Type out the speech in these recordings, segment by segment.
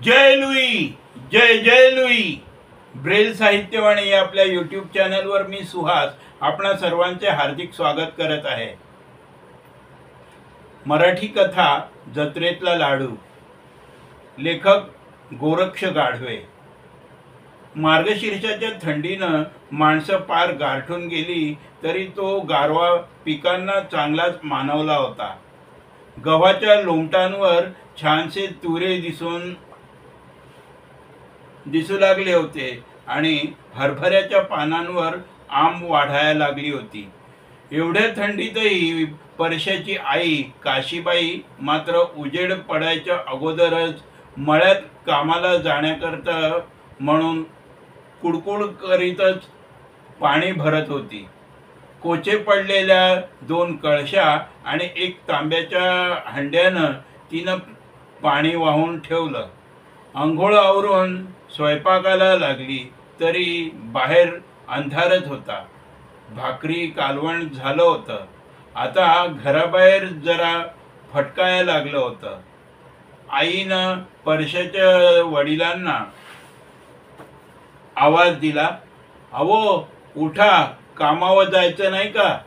जय Louis, जय जय Louis. Braille साहित्यवाणी या आपल्या YouTube चॅनलवर मी सुहास आपणा सर्वांचे हार्दिक स्वागत करत आहे. मराठी कथा जत्रेतला लाडू. लेखक गोरक्ष गाढवे. मार्गशीर्षाच्या थंडीनं माणसं पार गारठून गेली तरी तो गारवा पिकांना चांगलाच मानवला होता. गव्हाच्या लोंबटांवर छानसे तुरे दिसू लागले होते आणि हरभऱ्याच्या पानांवर आंब वाढायला लागली होती. एवढ्या थंडीतही परशाची आई काशीबाई मात्र उजेड पडायच्या अगोदरच मळ्यात कामाला जाण्याकरता म्हणून कुडकुड करीतच पाणी भरत होती. कोचे पडलेल्या 2 कळशा आणि 1 तांब्याच्या हंड्यानं तिनं पाणी वाहून ठेवलं. अंघोळ आवरून स्वयंपाकाला लागली तरी बाहेर अंधारच होता. भाकरी कालवण झालं होतं. आता घराबाहेर जरा फटकायला लागलं होतं. आईनं परशाच्या वडिलांना आवाज दिला, अहो उठा, कामावर जायचं नाही का?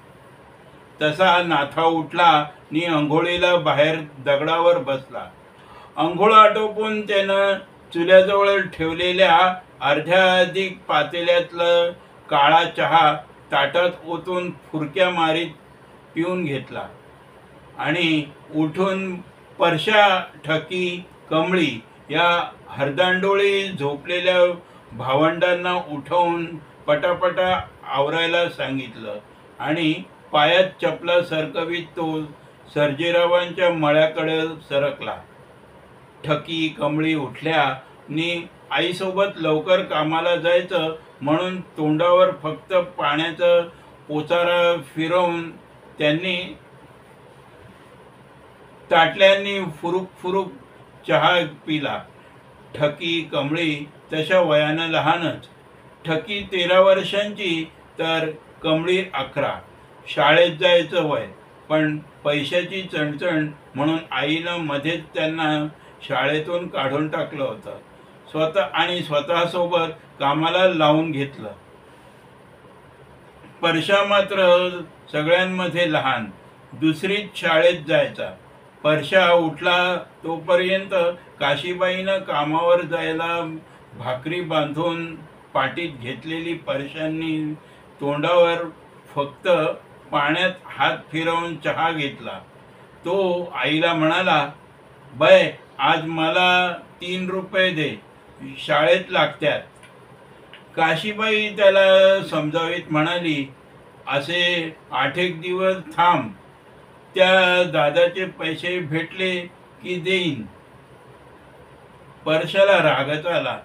तसा नाथा उठला आणि अंघोळीला बाहेर दगडावर बसला. अंघोळ आटोपून त्यानं चुल्याजवळ ठेवलेल्या अर्ध्याधिक पातेल्यातलं काळा चहा ताटात ओतून फुरक्या मारीत पिऊन घेतला आणि उठून परशा, ठकी, कमळी या हरदांडोळी झोपलेल्या भावंडांना उठवून पटापटा आवरायला सांगितलं आणि पायात चपला सरकवीत तो सर्जेरावांच्या मळ्याकडे सरकला. ठकी, कमळी उठल्या आणि आईसोबत लवकर कामाला जायचं म्हणून तोंडावर फक्त पाण्याचा पोचारा फिरवून त्यांनी ताटल्यांनी फुरुक फुरुक चहा पिला. ठकी, कमळी तशा वयानं लहानच. ठकी 13 वर्षांची तर कमळी 11. शाळेत जायचं वय, पण पैशाची चणचण म्हणून आईनं मध्येच त्यांना शाळेतून काढून टाकलं होतं. स्वतःसोबत कामाला लावून घेतलं. परशा मात्र सगळ्यांमध्ये लहान, दुसरीच शाळेत जायचा. परशा उठला तोपर्यंत काशीबाईनं कामावर जायला भाकरी बांधून पाटीत घेतलेली परशांनी तोंडावर फक्त पाण्यात हात फिरवून चहा घेतला. तो आईला म्हणाला, बाय आज मला 3 रुपये दे, शाळेत लागत्यात. काशीबाई त्याला समजावीत म्हणाली, असे 8 दिवस थांब, त्या दादाचे पैसे भेटले की देईन. परशाला रागच आला.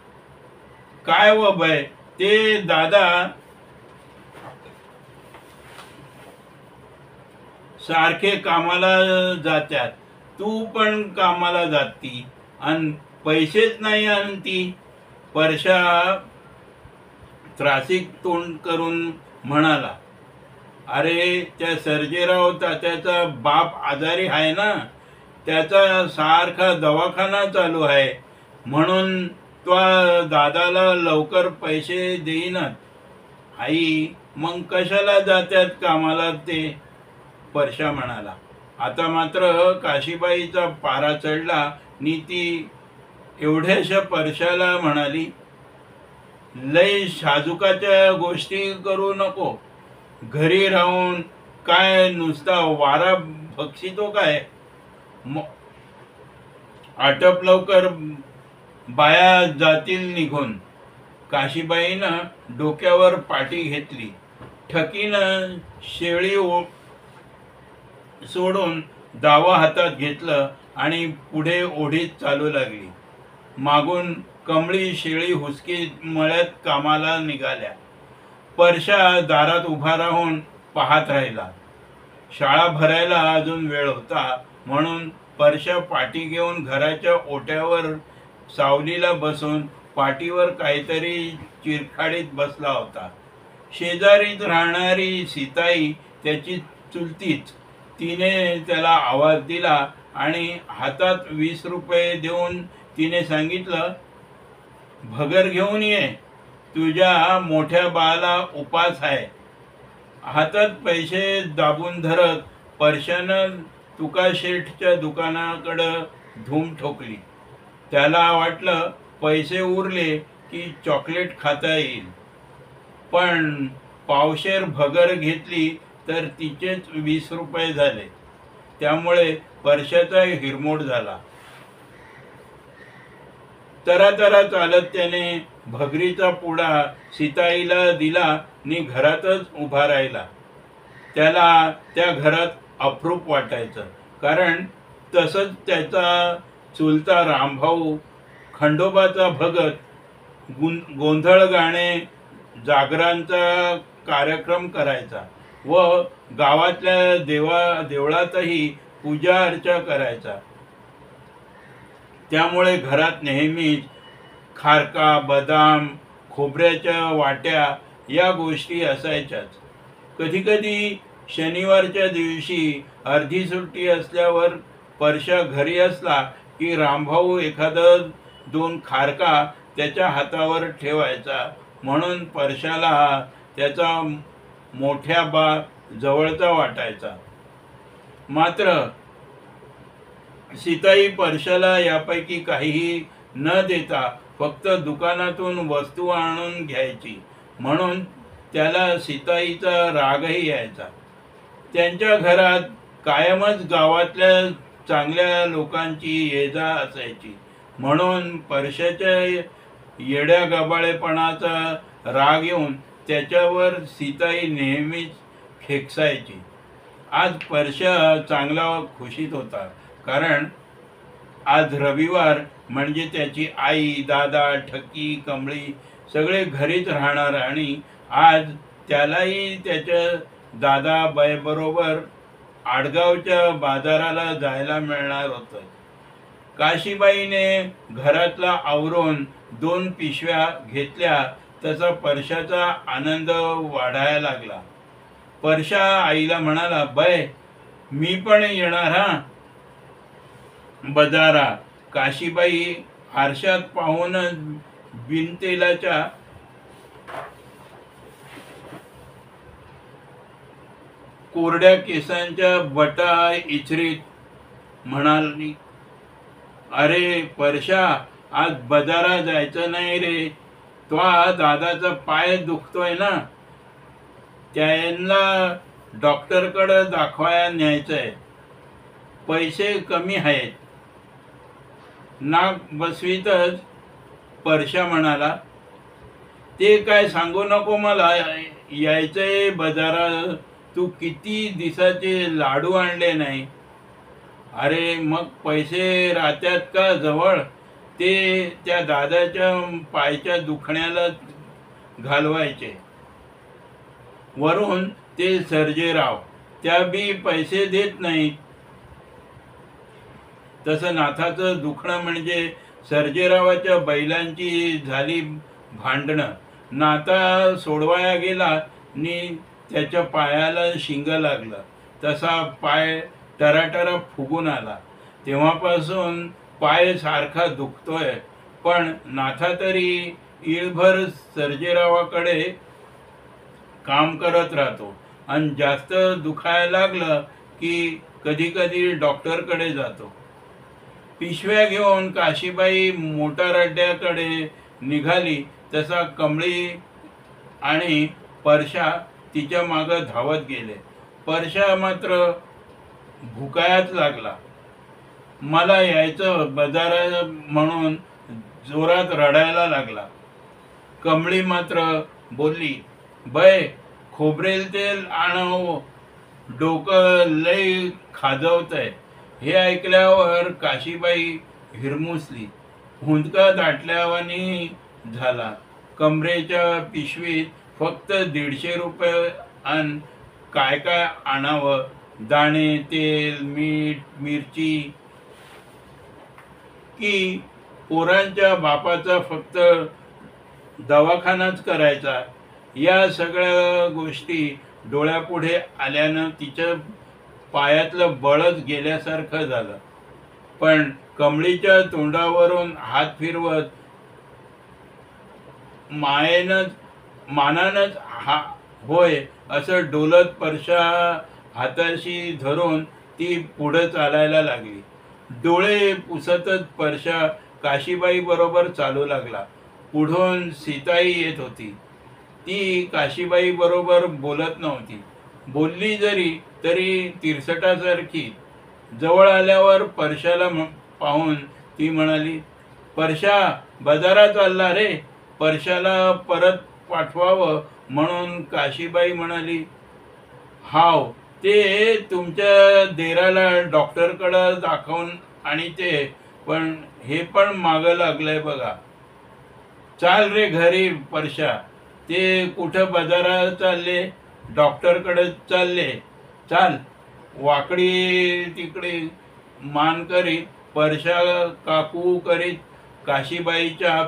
काय व बाय, ते दादा सारखे कामाला जात्यात, तू पण कामाला जाती आणि पैसेच नाही आणती. परशा त्रासिक तोंड करून म्हणाला, अरे त्या सर्जेराव तात्याचा बाप आजारी आहे ना, त्याचा सारखा दवाखाना चालू आहे म्हणून त्या दादाला लवकर पैसे देईनात. आई मग कशाला जात्यात कामाला ते? परशा म्हणाला. आता मात्र काशीबाईचा पारा चढला आणि ती एवढ्याशा परशाला म्हणाली, लय शाजुकाच्या गोष्टी करू नको. घरी राहून काय नुसता वारा बक्षितो काय? आटप लवकर, बाया जातील निघून. काशीबाईनं डोक्यावर पाटी घेतली. ठकीनं शेळी सोडून दावा हातात घेतलं आणि पुढे ओढीत चालू लागली. मागून कमळी शेळी हुसकीत मळ्यात कामाला निघाल्या. परशा दारात उभा राहून पाहत राहिला. शाळा भरायला अजून वेळ होता म्हणून परशा पाटी घेऊन घराच्या ओट्यावर सावलीला बसून पाटीवर काहीतरी चिरखाडीत बसला होता. शेजारीच राहणारी सीताई त्याची चुलतीच. तिने त्याला आवाज दिला आणि हातात 20 रुपये देऊन तिने सांगितलं, भगर घेऊन ये, तुझ्या मोठ्या बाळाला उपास आहे. हातात पैसे दाबून धरत परशानं तुकाशेठच्या दुकानाकडं धूम ठोकली. त्याला वाटलं पैसे उरले की चॉकलेट खाता येईल, पण पावशेर भगर घेतली तर तिचेच 20 रुपये झाले. त्यामुळे परशाचा हिरमोड झाला. तरा चालत त्याने भगरीचा पुडा सीताईला दिला आणि घरातच उभा राहिला. त्याला त्या घरात अप्रूप वाटायचं, कारण तसंच त्याचा चुलता रामभाऊ खंडोबाचा भगत गोंधळ गाणे, जागरांचा कार्यक्रम करायचा व गावातल्या देवळातही पूजा अर्चा करायचा. त्यामुळे घरात नेहमीच खारका, बदाम, खोबऱ्याच्या वाट्या या गोष्टी असायच्याच. कधीकधी शनिवारच्या दिवशी अर्धी सुट्टी असल्यावर परशा घरी असला की रामभाऊ एखादा 2 खारका त्याच्या हातावर ठेवायचा, म्हणून परशाला त्याचा मोठ्या बा जवळचा वाटायचा. मात्र सीताई परशाला यापैकी काहीही न देता फक्त दुकानातून वस्तू आणून घ्यायची, म्हणून त्याला सीताईचा रागही यायचा. त्यांच्या घरात कायमच गावातल्या चांगल्या लोकांची ये-जा असायची, म्हणून परशाच्या येड्या गबाळेपणाचा राग येऊन त्याच्यावर सीताई नेहमीच खेकसायची. आज परशा चांगला खुशीत होता, कारण आज रविवार म्हणजे त्याची आई, दादा, ठक्की, कमळी सगळे घरीच राहणार आणि आज त्यालाही त्याच्या दादाबाईबरोबर आडगावच्या बाजाराला जायला मिळणार होतं. काशीबाईने घरातला आवरून 2 पिशव्या घेतल्या तसा परशाचा आनंद वाढायला लागला. परशा आईला म्हणाला, बाय, मी पण येणार हा बाजारा. काशीबाई आरशात पाहून बिनतेलाच्या कोरड्या केसांच्या बटा इचरीत म्हणाली, अरे परशा, आज बाजारा जायचं नाही रे, तो दादाचा पाय दुखतोय ना, त्यांना डॉक्टरकडे दाखवायला न्यायचंय, पैसे कमी आहेत. नाक बसवीतच परशा म्हणाला, ते काय सांगू नको मला, यायचंय बाजारात, तू किती दिवसाचे लाडू आणले नाही. अरे मग पैसे राहत्यात का जवळ, ते त्या दादाच्या पायच्या दुखण्याला घालवायचे. वरून ते सर्जेराव त्या बी पैसे देत नाहीत. तसं नाथाचं दुखणं म्हणजे सर्जेरावाच्या बैलांची झाली भांडणं. नाथा सोडवाया गेला आणि त्याच्या पायाला शिंग लागलं, तसा पाय टराटरा फुगून आला. तेव्हापासून पाय सारखा दुखतोय, पण नाथा तरी इळभर सर्जेरावाकडे काम करत राहतो आणि जास्त दुखायला लागलं की कधी कधी डॉक्टरकडे जातो. पिशव्या घेऊन काशीबाई मोटार अड्ड्याकडे निघाली तसा कमळी आणि परशा तिच्या मागं धावत गेले. परशा मात्र भुकायच लागला. मला यायचं बाजारा म्हणून जोरात रडायला लागला. कमळी मात्र बोलली, बय, खोबरेल तेल आणव, डोकं लय खाजवतंय. हे ऐकल्यावर काशीबाई हिरमुसली. हुंदका दाटल्यावानी झाला. कमरेच्या पिशवीत फक्त 150 रुपये आणि काय काय आणावं, दाणे, तेल, मीठ, मिरची, की पोरांच्या बापाचा फक्त दवाखानाच करायचा, या सगळ्या गोष्टी डोळ्यापुढे आल्यानं तिच्या पायातलं बळच गेल्यासारखं झालं. पण कमळीच्या तोंडावरून हात फिरवत मानानच हा होय असं डोलत परशा हाताशी धरून ती पुढे चालायला लागली. डोळे पुसतच परशा काशीबाई बरोबर चालू लागला. पुढून सीताई येत होती. ती काशीबाई बरोबर बोलत नव्हती. बोलली जरी तरी तिरसटासारखी. जवळ आल्यावर परशाला पाहून ती म्हणाली, परशा बाजारात चालला रे. परशाला परत पाठवावं म्हणून काशीबाई म्हणाली, हाव ते तुमच्या देराला डॉक्टरकडं दाखवून आणि ते पण हे पण मागं लागलंय बघा. चाल रे घरी परशा. ते कुठं बाजारात चालले? डॉक्टरकडे चालले. चाल. वाकडी तिकडे मान करीत परशा काकू करीत काशीबाईच्या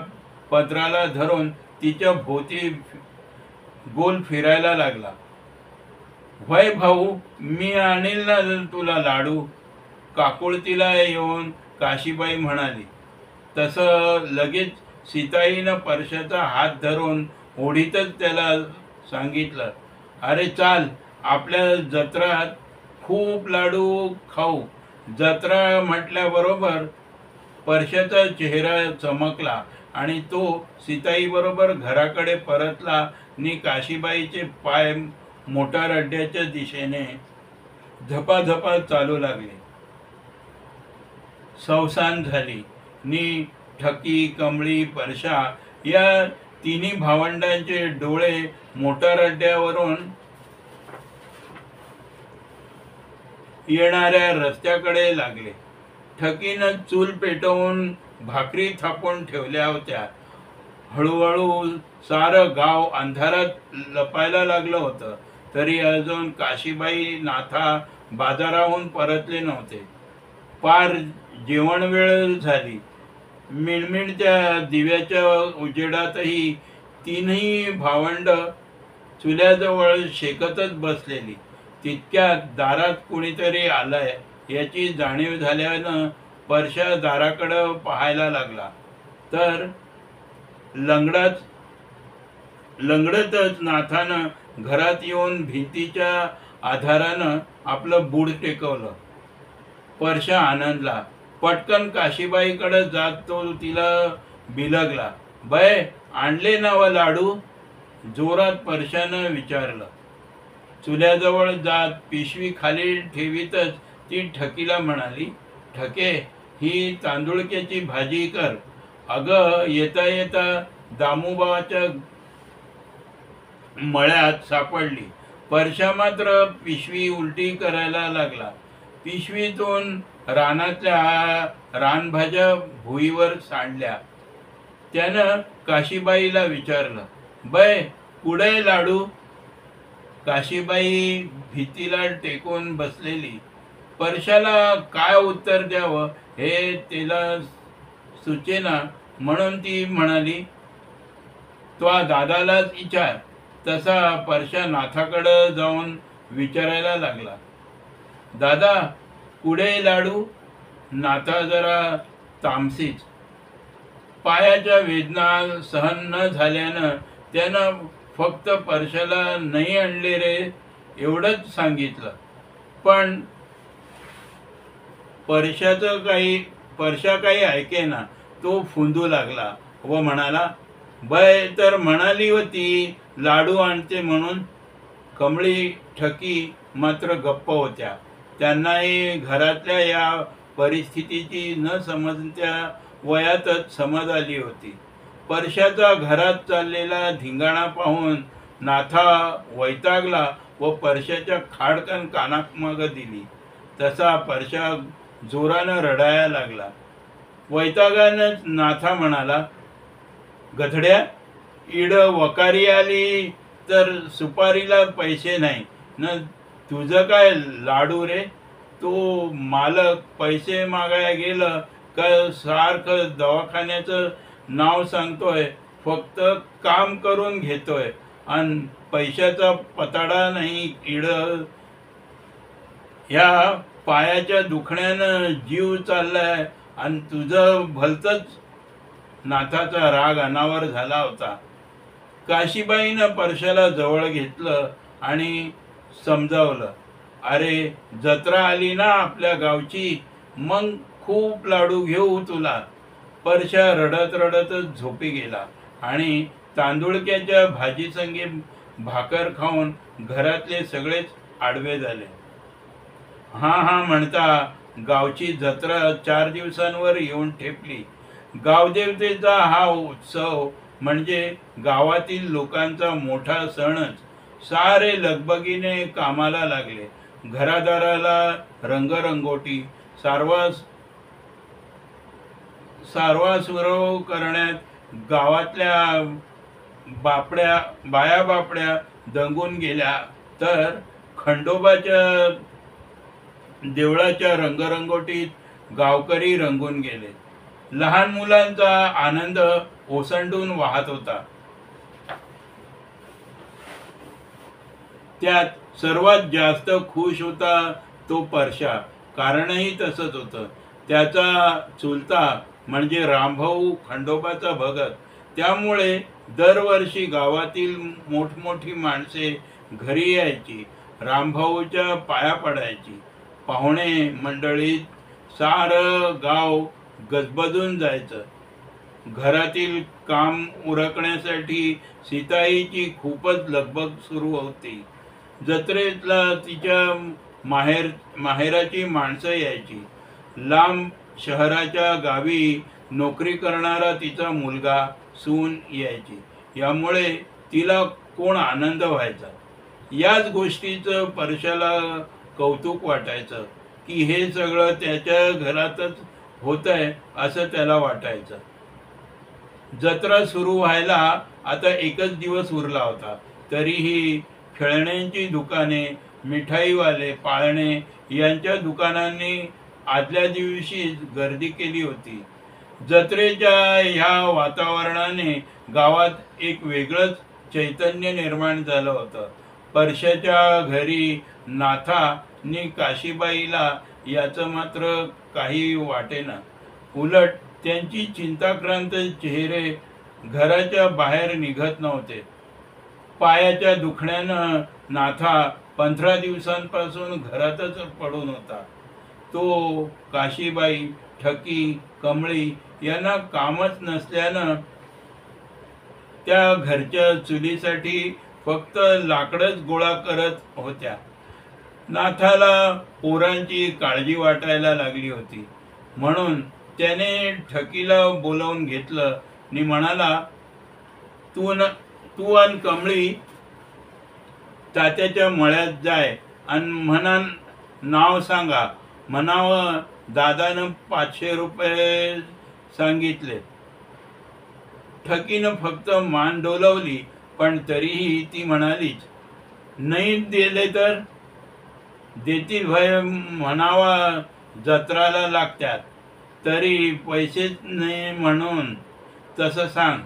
पदराला धरून तिच्या भोवती गोल फिरायला लागला. व्हय भाऊ, मी आणील ना तुला लाडू. काकुळतीला येऊन काशीबाई म्हणाली. तसं लगेच सीताईनं परशाचा हात धरून ओढीतच त्याला सांगितलं, अरे चाल, आपल्या जत्रात खूप लाडू खाऊ. जत्रा म्हटल्याबरोबर परशाचा चेहरा चमकला आणि तो सीताई बरोबर घराकडे परतला आणि काशीबाईचे पाय मोटार अड्ड्याच्या दिशेने झपाझपा चालू लागले. सवसान झाली नि ठकी, कमळी, परशा या तिन्ही भावंडांचे डोळे मोटार अड्ड्यावरून येणाऱ्या रस्त्याकडे लागले. ठकीनं चूल पेटवून भाकरी थापून ठेवल्या होत्या. हळूहळू सारं गाव अंधारात लपायला लागलं होतं. तरी अजून काशीबाई नाथा बाजाराहून परतले नव्हते. पार जेवण वेळ झाली. मिणमिणत्या दिव्याच्या उजेडातही तीनही भावंड चुल्याजवळ शेकतच बसलेली. तितक्यात दारात कुणीतरी आलंय याची जाणीव झाल्यानं परशा दाराकडं पाहायला लागला. तर लंगडतच नाथानं घरात येऊन भिंतीच्या आधारानं आपलं बूड टेकवलं. परशा आनंदला. पटकन काशीबाईकडे जात तो तिला बिलगला, बय आणले ना व लाडू? जोरात परशानं विचारलं. चुल्याजवळ जात पिशवी खाली ठेवीतच ती ठकीला म्हणाली, ठके, ही तांदुळक्याची भाजी कर. अगं येता येता दामूबाच्या मळ्यात सापडली. परशा मात्र पिशवी उलटी करायला लागला. पिशवीतून रानातल्या रानभाज्या भुईवर सांडल्या. त्यानं काशीबाईला विचारलं, बै कुठे लाडू? काशीबाई भीतीला टेकून बसलेली. परशाला काय उत्तर द्यावं हे तिला सुचेना म्हणून ती म्हणाली, तो दादालाच विचार. तसा परशा नाथाकडं जाऊन विचारायला लागला, दादा कुठे लाडू? नाथा जरा तामसीच. पायाच्या वेदना सहन न झाल्यानं त्यानं फक्त परशाला नाही आणले रे एवढंच सांगितलं. पण परशा काही ऐकेना. तो फुंदू लागला व म्हणाला, बय तर म्हणाली होती लाडू आणते म्हणून. कमळी, ठकी मात्र गप्प होत्या. त्यांनाही घरातल्या या परिस्थितीची न समजत्या वयातच समज आली होती. परशाचा घरात चाललेला धिंगाणा पाहून नाथा वैतागला व परशाच्या खाडकन कानामागं दिली. तसा परशा जोरानं रडायला लागला. वैतागानं नाथा म्हणाला, गधड्या, इड वकारी आली तर सुपारीला पैसे नाही न तुझं काय लाडू रे? तो मालक पैसे मागायला गेलं का सारखं दवाखान्याचं नाव सांगतोय, फक्त काम करून घेतोय आणि पैशाचा पताडा नाही. इड ह्या पायाच्या दुखण्यानं जीव चाललाय आणि तुझं भलतंच नाथाचा राग अनावर झाला होता. काशीबाईनं परशाला जवळ घेतलं आणि समजावलं, अरे जत्रा आली ना आपल्या गावची, मग खूप लाडू घेऊ तुला. परशा रडत रडतच झोपी गेला आणि तांदुळक्याच्या भाजीसंगे भाकर खाऊन घरातले सगळेच आडवे झाले. हा हा म्हणता गावची जत्रा 4 दिवसांवर येऊन ठेपली. गावदेवतेचा हा उत्सव म्हणजे गावातील लोकांचा मोठा सणच. सारे लगबगीने कामाला लागले. घरादाराला रंगरंगोटी, सारवासुरव करण्यात गावातल्या बाया बापड्या दंगून गेल्या, तर खंडोबाच्या देवळाच्या रंगरंगोटीत गावकरी रंगून गेले. लहान मुलांचा आनंद ओसंडून वाहत होता. त्यात सर्वात जास्त खुश होता तो परशा. कारणही तसंच होतं. त्याचा चुलता म्हणजे रामभाऊ खंडोबाचा भगत. त्यामुळे दरवर्षी गावातील मोठमोठी माणसे घरी यायची, रामभाऊच्या पाया पडायची. पाहुणे मंडळीत सारं गाव गजबजून जायचं. घरातील काम उरकण्यासाठी सीताईची खूपच लगबग सुरू होती. जत्रेतला तिच्या माहेराची माणसं यायची. लांब शहराच्या गावी नोकरी करणारा तिचा मुलगा सून यायची. यामुळे तिला कोण आनंद व्हायचा. याच गोष्टीचं परशाला कौतुक वाटायचं की हे सगळं त्याच्या घरातच होतंय असं त्याला वाटायचं. जत्रा सुरू व्हायला आता एकच दिवस उरला होता. तरीही खेळण्यांची दुकाने, मिठाईवाले, पाळणे यांच्या दुकानांनी आदल्या दिवशीच गर्दी केली होती. जत्रेच्या ह्या वातावरणाने गावात एक वेगळंच चैतन्य निर्माण झालं होतं. परशाच्या घरी नाथानी काशीबाईला याचं मात्र काही वाटेना. उलट त्यांची चिंताक्रांत चेहरे घराच्या बाहेर निघत नव्हते. पायाच्या दुखण्यानं नाथा 15 दिवसांपासून घरातच पडून होता. तो, काशीबाई, ठकी, कमळी यांना कामच नसल्यानं त्या घरच्या चुलीसाठी फक्त लाकडच गोळा करत होत्या. नाथाला पोरांची काळजी वाटायला लागली होती. म्हणून त्याने ठकीला बोलावून घेतलं आणि म्हणाला, तू आणि कमळी तात्याच्या मळ्यात जाय आणि नाव सांगा. म्हणावं दादानं 500 रुपये सांगितले. ठकीनं फक्त मान डोलवली, पण तरीही ती म्हणालीच, नाही दिले तर देतील भय म्हणावा, जत्राला लागतात. तरी पैसेच नाही म्हणून तसं सांग.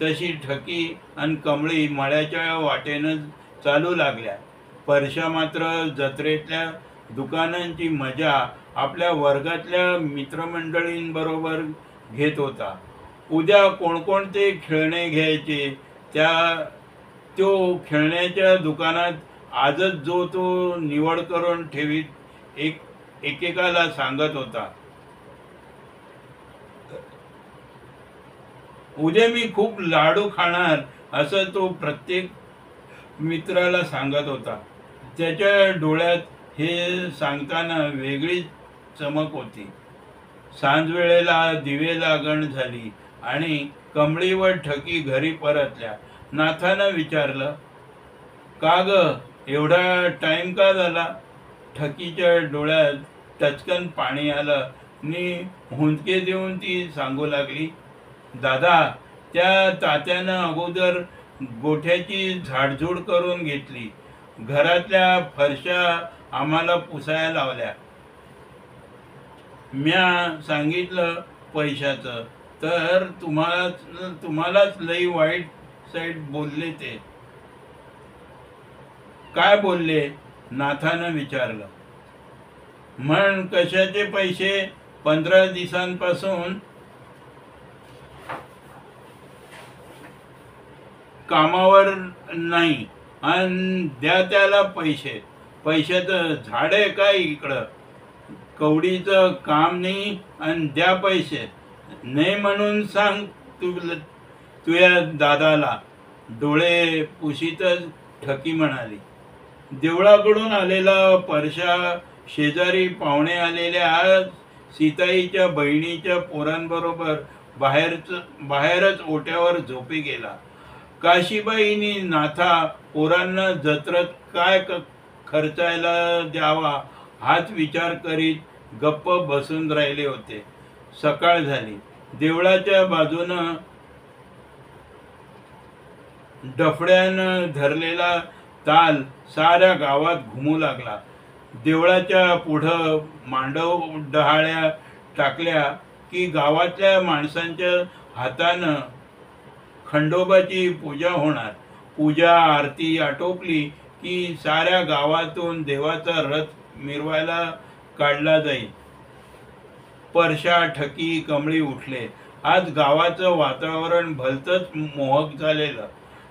तशी ठकी आणि कमळी मळ्याच्या वाटेनं चालू लागल्या. परशा मात्र जत्रेतल्या दुकानांची मजा आपल्या वर्गातल्या मित्रमंडळींबरोबर घेत होता. उद्या कोणकोणते खेळणे घ्यायचे तो खेळण्याच्या दुकानात आजच जो तो निवड करून ठेवीत एकेकाला सांगत होता. उद्या मी खूप लाडू खाणार असं तो प्रत्येक मित्राला सांगत होता. त्याच्या डोळ्यात हे सांगताना वेगळीच चमक होती. सांजवेळेला दिवे लागण झाली आणि कमळी व ठकी घरी परतल्या. नाथानं विचारलं, का ग एवढा टाइम का झाला? ठकीच्या डोळ्यात टचकन पाणी आलं आणि हुंदके देऊन ती सांगू लागली, दादा त्या तात्यानं अगोदर गोठ्याची झाडझूड करून घेतली. घरातल्या फरशा आम्हाला पुसायला लावल्या. म्या सांगितलं पैशाचं, तर तुम्हालाच लई वाईट साईड बोलले. ते काय बोलले? नाथानं विचारलं. म्हण कशाचे पैसे? 15 दिवसांपासून कामावर नाही आणि द्या त्याला पैसे. पैशाचं झाड आहे काय इकडं? कवडीचं काम नाही आणि द्या पैसे नाही म्हणून सांग तुझ्या दादाला. डोळे पुशीतच ठकी म्हणाली. देवळाकडून आलेला परशा शेजारी पाहुणे आलेल्या सीताईच्या बहिणीच्या पोरांबरोबर बाहेरच ओट्यावर झोपी गेला. काशीबाईंनी नाथा पोरांना जत्रेत काय खर्चायला द्यावा हाच विचार करीत गप्प बसून राहिले होते. सकाळ झाली. देवळाच्या बाजूनं डफड्यानं धरलेला ताल साऱ्या गावात घुमू लागला. देवळाच्या पुढं मांडव डहाळ्या टाकल्या की गावातल्या माणसांच्या हातानं खंडोबाची पूजा होणार. पूजा आरती आटोपली की साऱ्या गावातून देवाचा रथ मिरवायला काढला जाईल. परशा ठकी कमळी उठले. आज गावाचं वातावरण भलतंच मोहक झालेलं.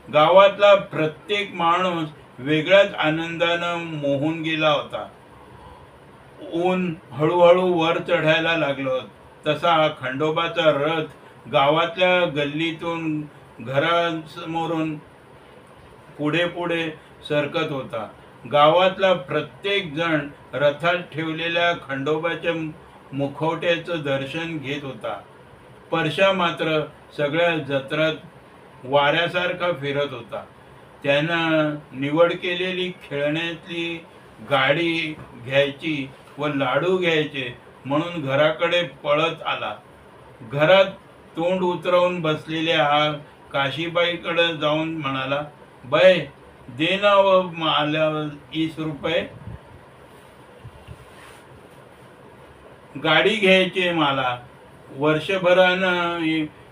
गावातला प्रत्येक माणूस वेगळ्याच आनंदानं मोहून गेला होता. ऊन हळूहळू वर चढायला लागलं तसा खंडोबाचा रथ गावातल्या गल्लीतून घरासमोरून पुढे पुढे सरकत होता. गावातला प्रत्येक जण रथात ठेवलेल्या खंडोबाच्या मुखवट्याचं दर्शन घेत होता. परशा मात्र सगळ्या जत्रात वाऱ्यासारखा फिरत होता. त्यानं निवड केलेली खेळण्यातली गाडी घ्यायची व लाडू घ्यायचे म्हणून घराकडे पळत आला. घरात तोंड उतरवून बसलेल्या काशीबाईकडे जाऊन म्हणाला, बाय दे ना व मला 20 रुपये. गाडी घ्यायची मला. वर्षभरानं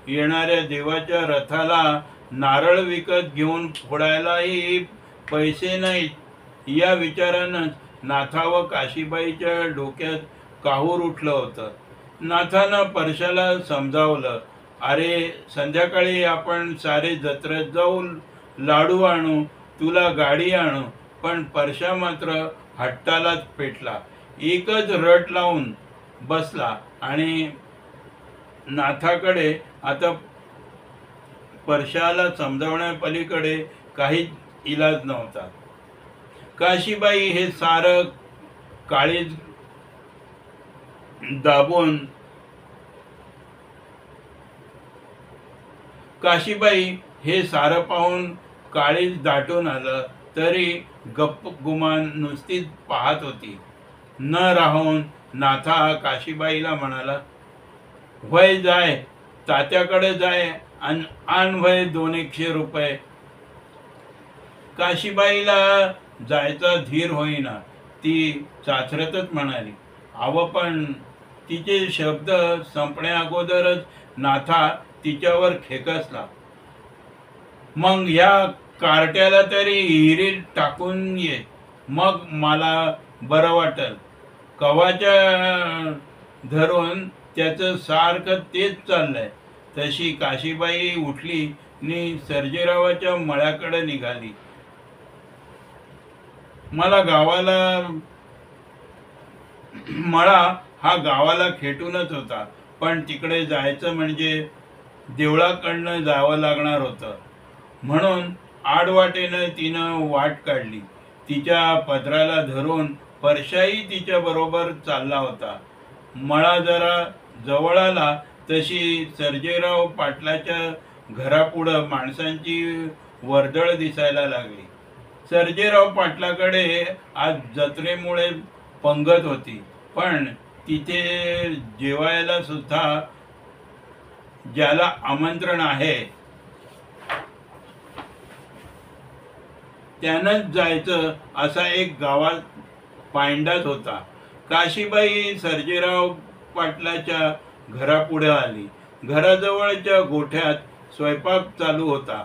येणाऱ्या देवाच्या रथाला नारळ विकत घेऊन फोडायलाही पैसे नाहीत. या विचारानं नाथा व काशीबाईच्या डोक्यात काहूर उठलं होतं. नाथानं परशाला समजावलं, अरे संध्याकाळी आपण सारे जत्रेत जाऊन लाडू आणू, तुला गाडी आणू. पण परशा मात्र हट्टालाच पेटला. एकच रट लावून बसला आणि नाथाकडे आता परशाला समजावण्यापलीकडे काहीच इलाज नव्हता. काशीबाई हे सारं काळीज दाबून काशीबाई हे सारं पाहून काळीज दाटून आलं तरी गप्प गुमान नुसतीच पाहत होती. न राहून नाथा काशीबाईला म्हणाला, वय जाय तात्याकडे जाय आणि आण वय 200 रुपये. काशीबाईला जायचा धीर होईना. ती चाचरतच म्हणाली, अव पण. तिचे शब्द संपण्या अगोदरच नाथा तिच्यावर खेकसला. मग ह्या कार्ट्याला तरी हिरीत टाकून ये, मग मला बरं वाटेल. कवाच्या धरून त्याचं सारखं तेच चाललंय. तशी काशीबाई उठली आणि सर्जेरावाच्या मळ्याकडे निघाली. मळा हा गावाला खेटूनच होता, पण तिकडे जायचं म्हणजे देवळाकडनं जावं लागणार होतं. म्हणून आडवाटेनं तिनं वाट काढली. तिच्या पदराला धरून परशाही तिच्या बरोबर चालला होता. मळा जरा जवळ आला तशी सर्जेराव पाटलाच्या घरापुढं माणसांची वर्दळ दिसायला लागली. सर्जेराव पाटलाकडे आज जत्रेमुळे पंगत होती, पण तिथे जेवायला सुद्धा ज्याला आमंत्रण आहे त्यानंच जायचं असा एक गावात पायंडाच होता. काशीबाई सर्जेराव पाटलाच्या घरापुढे आली. घराजवळच्या गोठ्यात स्वयंपाक चालू होता.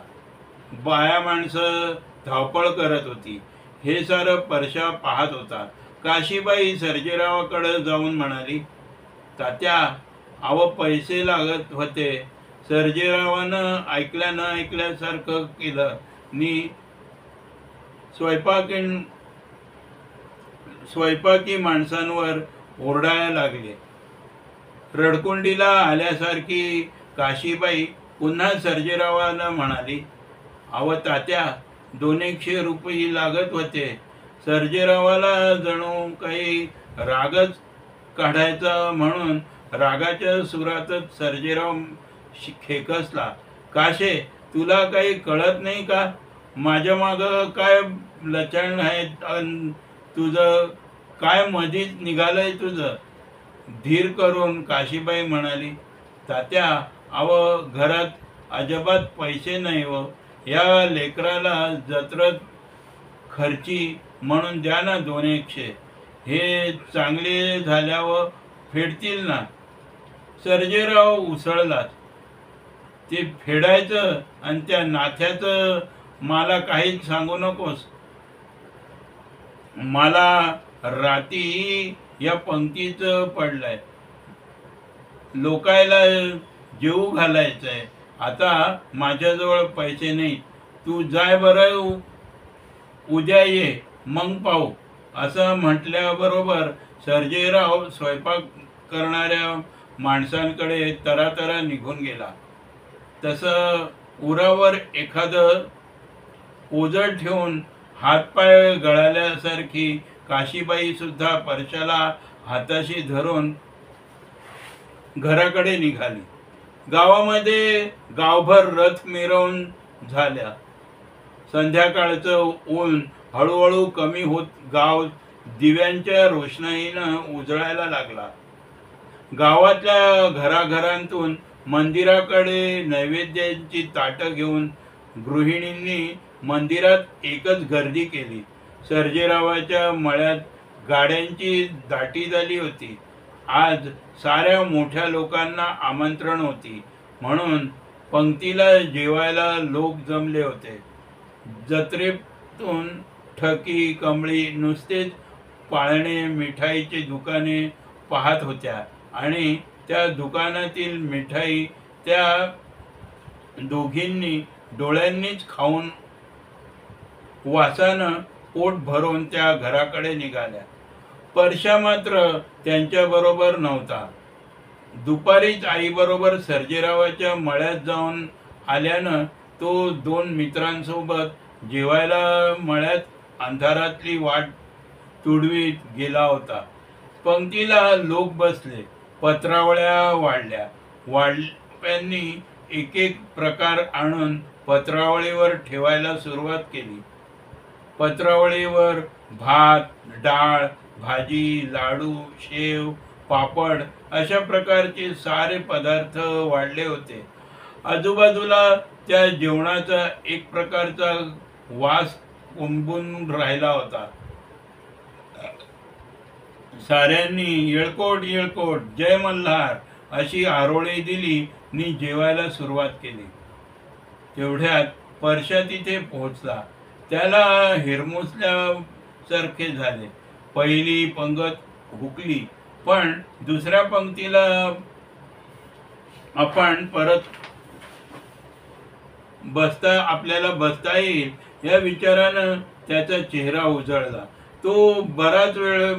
बाया माणसं धावपळ करत होती. हे सारं परशा पाहत होता. काशीबाई सर्जेरावाकडे जाऊन म्हणाली, तात्या, अव पैसे लागत होते. सर्जेरावानं ऐकल्या न ऐकल्यासारखं केलं नि स्वयंपाकी माणसांवर ओरडायला लागले. रडकुंडीला आल्यासारखी काशीबाई पुन्हा सर्जेरावाला म्हणाली, अव तात्या, 200 रुपये लागत होते. सर्जेरावाला जणू काही रागच काढायचा म्हणून रागाच्या सुरातच सर्जेराव खेकसला. काशे, तुला काही कळत नाही का? माझ्या माग काय लचण आहे? तुझं काय मधीच निघालंय तुझं? धीर करून काशीबाई म्हणाली, तात्या, अव घरात अजिबात पैसे नाही व या लेकराला जत्रत खर्ची म्हणून द्या ना 200. हे चांगले झाल्यावर फेडतील ना. सर्जेराव उसळलाच. ते फेडायचं आणि त्या नाथ्याचं मला काहीच सांगू नकोस. मला राती या पंक्तीचं पडलंय. लोकायला जेवू घालायचंय. आता माझ्याजवळ पैसे नाही. तू जाय बरं, उद्या ये, मग पाहू. असं म्हटल्याबरोबर सर्जेराव स्वयंपाक करणाऱ्या माणसांकडे तरातरा निघून गेला. तसं उरावर एखादं ओझं ठेवून हातपाय गळाल्यासारखी काशीबाई सुद्धा परशाला हाताशी धरून घराकडे निघाली. गावामध्ये गावभर रथ मिरवून झाल्या. संध्याकाळचं ऊन हळूहळू कमी होत गाव दिव्यांच्या रोषणाईनं उजळायला लागला. गावातल्या घराघरांतून मंदिराकडे नैवेद्याची ताटं घेऊन गृहिणींनी मंदिरात एकच गर्दी केली. सर्जेरावाच्या मळ्यात गाड्यांची दाटी झाली होती. आज साऱ्या मोठ्या लोकांना आमंत्रण होती म्हणून पंक्तीला जेवायला लोक जमले होते. जत्रेतून ठकी, कमळी नुसतेच पाळणे, मिठाईची दुकाने पाहत होत्या आणि त्या दुकानातील मिठाई त्या दोघींनी डोळ्यांनीच खाऊन वासानं पोट भरून त्या घराकडे निघाल्या. परशा मात्र त्यांच्याबरोबर नव्हता. दुपारीच आईबरोबर सर्जेरावाच्या मळ्यात जाऊन आल्यानं तो 2 मित्रांसोबत जेवायला मळ्यात अंधारातली वाट तुडवीत गेला होता. पंक्तीला लोक बसले. पत्रावळ्या वाढल्या. वाढप्यांनी एक एक प्रकार आणून पत्रावळीवर ठेवायला सुरुवात केली. पत्रावळीवर भात, डाळ, भाजी, लाडू, शेव, पापड अशा प्रकारचे सारे पदार्थ वाढले होते. आजूबाजूला त्या जेवणाचा एक प्रकारचा वास उंबून राहिला होता. साऱ्यांनी येळकोट येळकोट, जय मल्हार अशी आरोळी दिली नि जेवायला सुरुवात केली. तेवढ्यात परशा तिथे पोहोचला. त्याला हिरमुसल्यासारखे झाले. पहिली पंगत हुकली, पण दुसऱ्या पंक्तीला आपण परत आपल्याला बसता येईल या विचारानं त्याचा चेहरा उजळला. तो बराच वेळ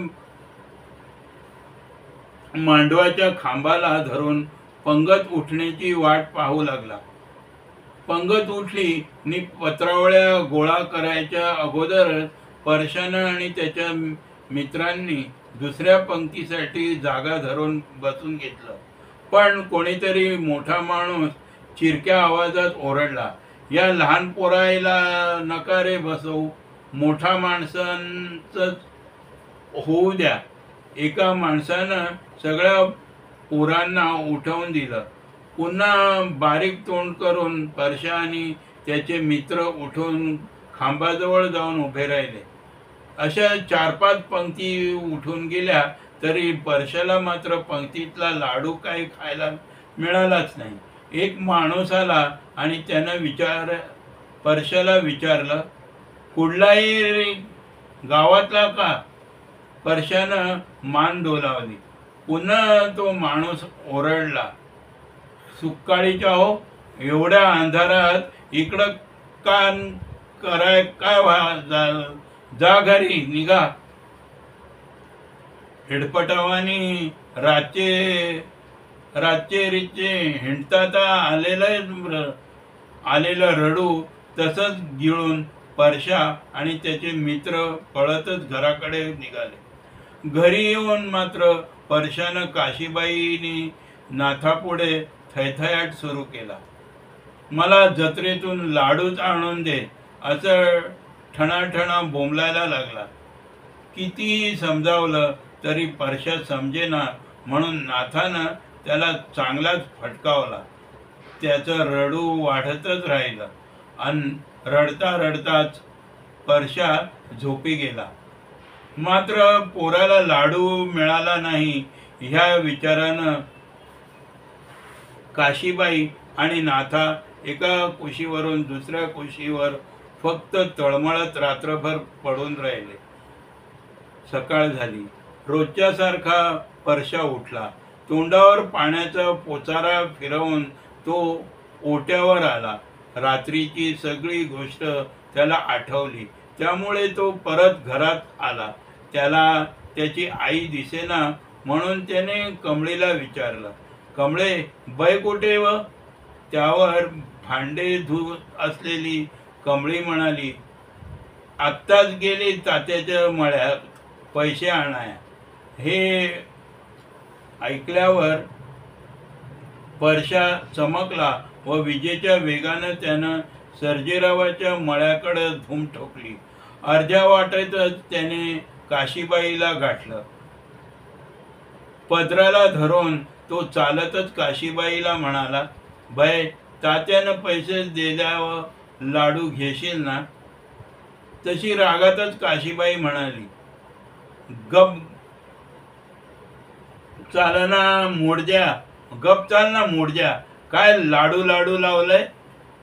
मांडवाच्या खांबाला धरून पंगत उठण्याची वाट पाहू लागला. पंगत उठली नि पत्रावळ्या गोळा करायच्या अगोदर परशानं आणि त्याच्या मित्रांनी दुसऱ्या पंक्तीसाठी जागा धरून बसून घेतलं. पण कोणीतरी मोठा माणूस चिरक्या आवाजात ओरडला, या लहान पोरायला नका रे बसवू, मोठा माणसांचंच होऊ द्या. एका माणसानं सगळ्या पोरांना उठवून दिलं. पुन्हा बारीक तोंड करून परशा आणि त्याचे मित्र उठून खांबाजवळ जाऊन उभे राहिले. अशा 4-5 पंक्ती उठून गेल्या तरी परशाला मात्र पंक्तीतला लाडू काही खायला मिळालाच नाही. एक माणूस आला आणि त्यानं परशाला विचारलं, कुठलाही गावातला का? परशानं मान डोलावली. पुन्हा तो माणूस ओरडला, सुकाळीच्या हो, एवढ्या अंधारात इकडं कान कराय काय जा घरी निघा. हिडपटावानी रातचे रिचे हिंडतात आलेलं रडू तसंच गिळून परशा आणि त्याचे मित्र पळतच घराकडे निघाले. घरी येऊन मात्र परशानं काशीबाईनी नाथापुढे थैथयाट सुरू केला. मला जत्रेतून लाडूच आणून दे असं ठणाठणा बोंबलायला लागला. कितीही समजावलं तरी परशा समजेना म्हणून नाथानं त्याला चांगलाच फटकावला. त्याचं रडू वाढतच राहिलं आणि रडता रडताच परशा झोपी गेला. मात्र पोराला लाडू मिळाला नाही ह्या विचारानं काशीबाई आणि नाथा एका कुशीवरून दुसऱ्या कुशीवर फक्त तळमळत रात्रभर पडून राहिले. सकाळ झाली. रोजच्या सारखा परशा उठला. तोंडावर पाण्याचा पोचारा फिरवून तो ओट्यावर आला. रात्रीची सगळी गोष्ट त्याला आठवली. त्यामुळे तो परत घरात आला. त्याला त्याची आई दिसेना म्हणून त्याने कमळीला विचारलं, कमळे, बै कुठे व? त्यावर भांडे धुत असलेली कमळी म्हणाली, आत्ताच गेली तात्याच्या मळ्यात पैसे आणाया. हे ऐकल्यावर परशा चमकला व विजेच्या वेगानं त्यानं सर्जेरावाच्या मळ्याकडे धूम ठोकली. अर्ध्या वाटेतच त्याने काशीबाईला गाठलं. पदराला धरून तो चालतच काशीबाईला म्हणाला, बाई, तात्यानं पैसे दिल्यावर लाडू घेशील ना? तशी रागातच काशीबाई म्हणाली, गप चालना मोडज्या, गप चाल ना मोडज्या, काय लाडू लाडू लावलंय?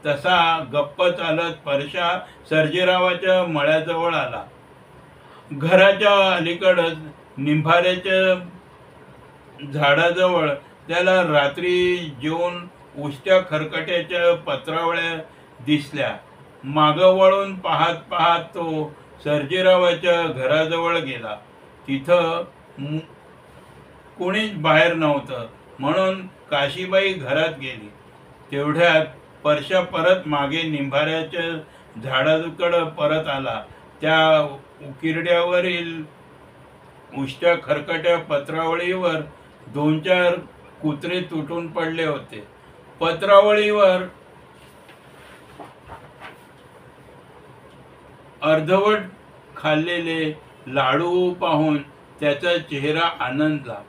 तसा गप्प चालत परशा सर्जेरावाच्या मळ्याजवळ आला. घराच्या अलीकडच निंभाऱ्याच्या झाडाजवळ त्याला रात्री जेवून उष्ट्या खरकट्याच्या पत्रावळ्या दिसल्या. मागं वळून पाहत पाहत तो सर्जेरावाच्या घराजवळ गेला. तिथं कोणीच बाहेर नव्हतं म्हणून काशीबाई घरात गेली. तेवढ्यात परशा परत मागे निंभाऱ्याच्या झाडाकडे परत आला. त्या उकिरड्यावरील उष्ट्या खरकट्या पत्रावळीवर 2-4 कुत्रे तुटून पडले होते. पत्रावळीवर अर्धवट खाल्लेले लाडू पाहून त्याचा चेहरा आनंदला.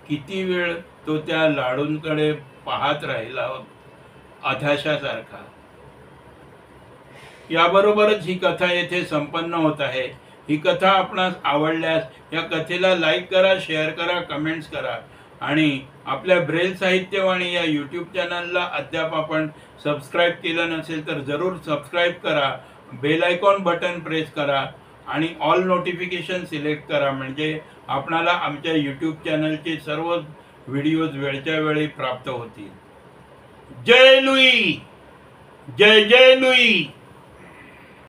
किती वेळ तो त्या लाडूंकडे पाहत राहिला अधाशासारखा. याबरोबरच ही कथा येथे संपन्न होत आहे. ही कथा आपणास आवडल्यास या कथेला लाईक करा, शेअर करा, कमेंट्स करा आणि आपल्या ब्रेल साहित्यवाणी या यूट्यूब चॅनलला अद्याप आपण सबस्क्राईब केलं नसेल तर जरूर सबस्क्राईब करा. बेल आयकॉन बटन प्रेस करा आणि ऑल नोटिफिकेशन सिलेक्ट करा, म्हणजे आपणाला आमच्या यूट्यूब चॅनलचे सर्व व्हिडिओज वेळच्या वेळी प्राप्त होतील. जय लुई, जय जय लुई.